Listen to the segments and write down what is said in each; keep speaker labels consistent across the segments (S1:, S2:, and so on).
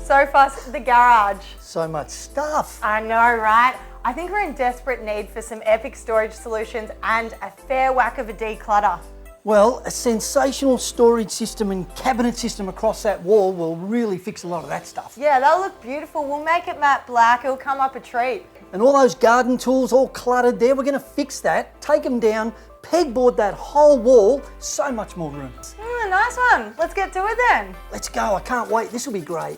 S1: So Fuss, the garage.
S2: So much stuff.
S1: I know, right? I think we're in desperate need for some epic storage solutions and a fair whack of a declutter.
S2: Well, a sensational storage system and cabinet system across that wall will really fix a lot of that stuff.
S1: Yeah, that'll look beautiful. We'll make it matte black. It'll come up a treat.
S2: And all those garden tools all cluttered there, we're going to fix that, take them down, pegboard that whole wall, so much more room.
S1: Nice one. Let's get to it then.
S2: Let's go, I can't wait, this will be great.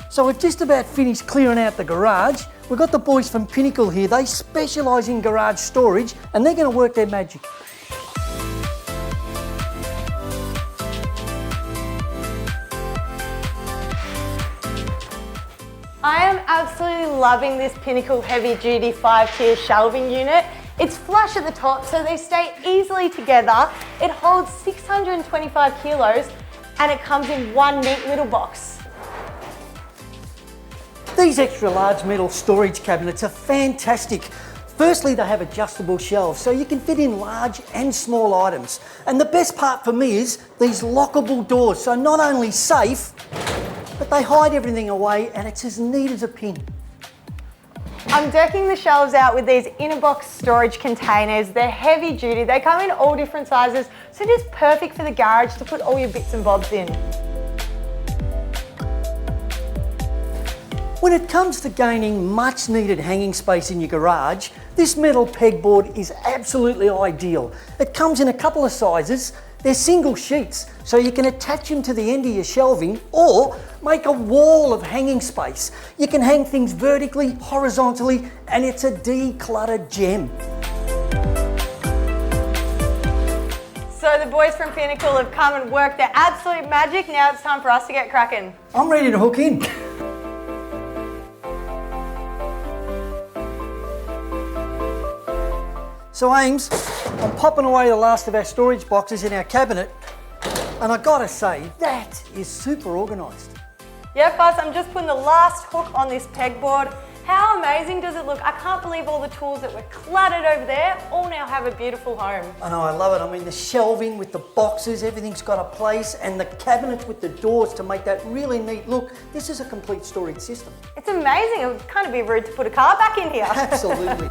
S2: So we've just about finished clearing out the garage. We've got the boys from Pinnacle here. They specialise in garage storage and they're going to work their magic.
S1: I am absolutely loving this Pinnacle heavy duty 5-tier shelving unit. It's flush at the top so they stay easily together. It holds 625 kilos and it comes in one neat little box.
S2: These extra large metal storage cabinets are fantastic. Firstly, they have adjustable shelves so you can fit in large and small items. And the best part for me is these lockable doors, so not only safe, but they hide everything away and it's as neat as a pin.
S1: I'm decking the shelves out with these inner box storage containers. They're heavy duty, they come in all different sizes, so just perfect for the garage to put all your bits and bobs in.
S2: When it comes to gaining much needed hanging space in your garage, this metal pegboard is absolutely ideal. It comes in a couple of sizes. They're single sheets, so you can attach them to the end of your shelving or make a wall of hanging space. You can hang things vertically, horizontally, and it's a decluttered gem.
S1: So the boys from Pinnacle have come and worked their absolute magic. Now it's time for us to get cracking.
S2: I'm ready to hook in. So Ames, I'm popping away the last of our storage boxes in our cabinet, and I gotta say, that is super organised.
S1: Yeah, Fuss, I'm just putting the last hook on this pegboard. How amazing does it look? I can't believe all the tools that were cluttered over there all now have a beautiful home.
S2: I know, I love it. I mean, the shelving with the boxes, everything's got a place, and the cabinets with the doors to make that really neat look. This is a complete storage system.
S1: It's amazing. It would kind of be rude to put a car back in here.
S2: Absolutely.